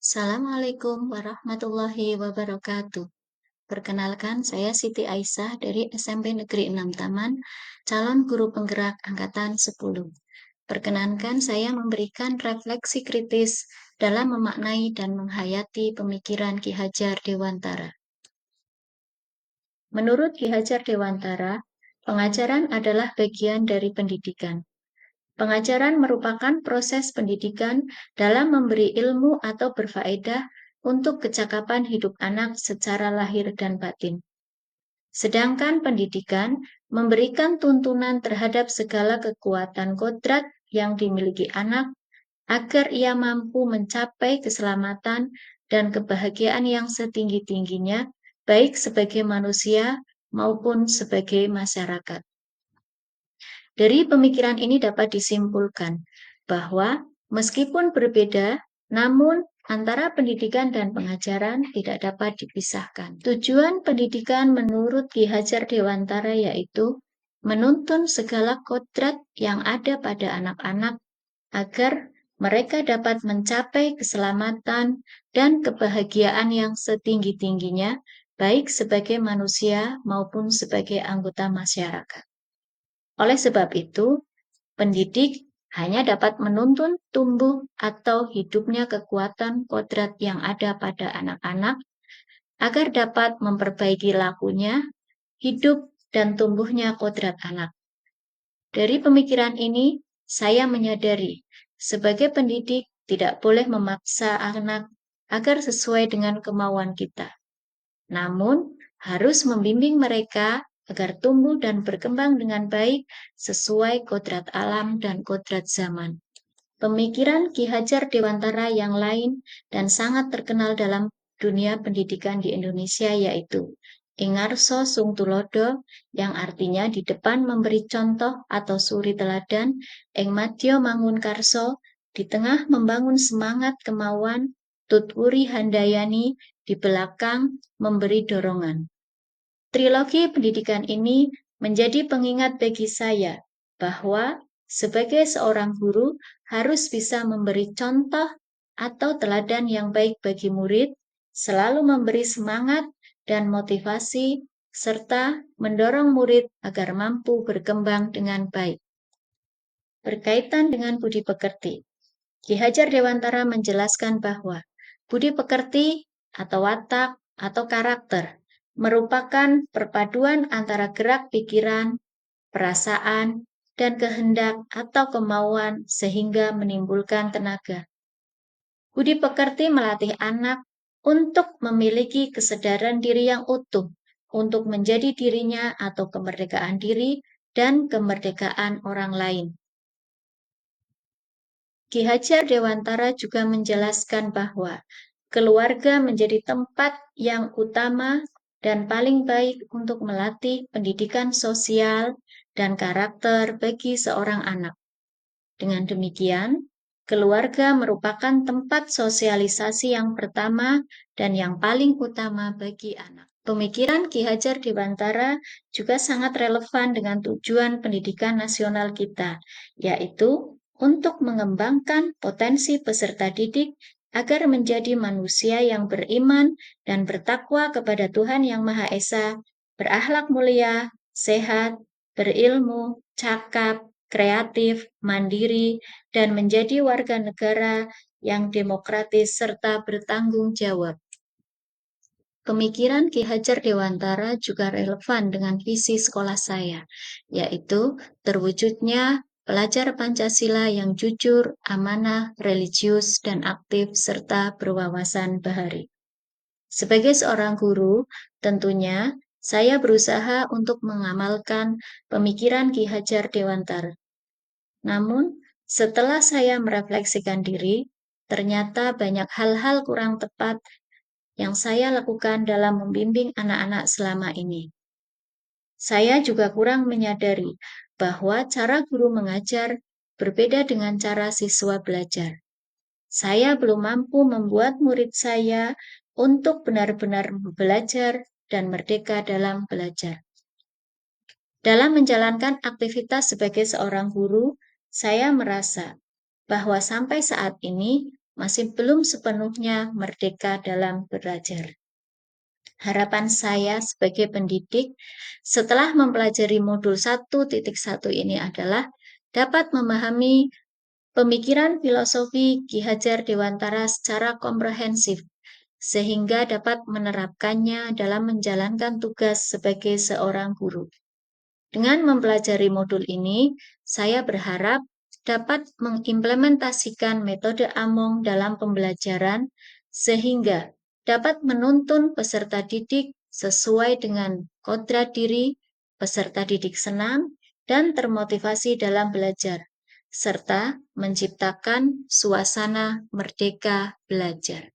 Assalamualaikum warahmatullahi wabarakatuh. Perkenalkan, saya Siti Aisyah dari SMP Negeri 6 Taman, calon guru penggerak Angkatan 10. Perkenankan saya memberikan refleksi kritis dalam memaknai dan menghayati pemikiran Ki Hajar Dewantara. Menurut Ki Hajar Dewantara, pengajaran adalah bagian dari pendidikan. Pengajaran merupakan proses pendidikan dalam memberi ilmu atau berfaedah untuk kecakapan hidup anak secara lahir dan batin. Sedangkan pendidikan memberikan tuntunan terhadap segala kekuatan kodrat yang dimiliki anak agar ia mampu mencapai keselamatan dan kebahagiaan yang setinggi-tingginya, baik sebagai manusia maupun sebagai masyarakat. Dari pemikiran ini dapat disimpulkan bahwa meskipun berbeda, namun antara pendidikan dan pengajaran tidak dapat dipisahkan. Tujuan pendidikan menurut Ki Hajar Dewantara yaitu menuntun segala kodrat yang ada pada anak-anak agar mereka dapat mencapai keselamatan dan kebahagiaan yang setinggi-tingginya, baik sebagai manusia maupun sebagai anggota masyarakat. Oleh sebab itu, pendidik hanya dapat menuntun tumbuh atau hidupnya kekuatan kodrat yang ada pada anak-anak agar dapat memperbaiki lakunya, hidup, dan tumbuhnya kodrat anak. Dari pemikiran ini, saya menyadari sebagai pendidik tidak boleh memaksa anak agar sesuai dengan kemauan kita. Namun, harus membimbing mereka agar tumbuh dan berkembang dengan baik sesuai kodrat alam dan kodrat zaman. Pemikiran Ki Hajar Dewantara yang lain dan sangat terkenal dalam dunia pendidikan di Indonesia yaitu Ingarso Sung Tulodo, yang artinya di depan memberi contoh atau suri teladan, Ing Madya Mangun Karso, di tengah membangun semangat kemauan, Tutwuri Handayani, di belakang memberi dorongan. Trilogi pendidikan ini menjadi pengingat bagi saya bahwa sebagai seorang guru harus bisa memberi contoh atau teladan yang baik bagi murid, selalu memberi semangat dan motivasi, serta mendorong murid agar mampu berkembang dengan baik. Berkaitan dengan budi pekerti, Ki Hajar Dewantara menjelaskan bahwa budi pekerti atau watak atau karakter merupakan perpaduan antara gerak pikiran, perasaan, dan kehendak atau kemauan sehingga menimbulkan tenaga. Budi pekerti melatih anak untuk memiliki kesadaran diri yang utuh, untuk menjadi dirinya atau kemerdekaan diri dan kemerdekaan orang lain. Ki Hajar Dewantara juga menjelaskan bahwa keluarga menjadi tempat yang utama dan paling baik untuk melatih pendidikan sosial dan karakter bagi seorang anak. Dengan demikian, keluarga merupakan tempat sosialisasi yang pertama dan yang paling utama bagi anak. Pemikiran Ki Hajar Dewantara juga sangat relevan dengan tujuan pendidikan nasional kita, yaitu untuk mengembangkan potensi peserta didik agar menjadi manusia yang beriman dan bertakwa kepada Tuhan Yang Maha Esa, berakhlak mulia, sehat, berilmu, cakap, kreatif, mandiri, dan menjadi warga negara yang demokratis serta bertanggung jawab. Pemikiran Ki Hajar Dewantara juga relevan dengan visi sekolah saya, yaitu terwujudnya pelajar Pancasila yang jujur, amanah, religius, dan aktif, serta berwawasan bahari. Sebagai seorang guru, tentunya saya berusaha untuk mengamalkan pemikiran Ki Hajar Dewantara. Namun, setelah saya merefleksikan diri, ternyata banyak hal-hal kurang tepat yang saya lakukan dalam membimbing anak-anak selama ini. Saya juga kurang menyadari bahwa cara guru mengajar berbeda dengan cara siswa belajar. Saya belum mampu membuat murid saya untuk benar-benar belajar dan merdeka dalam belajar. Dalam menjalankan aktivitas sebagai seorang guru, saya merasa bahwa sampai saat ini masih belum sepenuhnya merdeka dalam belajar. Harapan saya sebagai pendidik setelah mempelajari modul 1.1 ini adalah dapat memahami pemikiran filosofi Ki Hajar Dewantara secara komprehensif, sehingga dapat menerapkannya dalam menjalankan tugas sebagai seorang guru. Dengan mempelajari modul ini, saya berharap dapat mengimplementasikan metode Among dalam pembelajaran sehingga dapat menuntun peserta didik sesuai dengan kodrat diri, peserta didik senang dan termotivasi dalam belajar, serta menciptakan suasana merdeka belajar.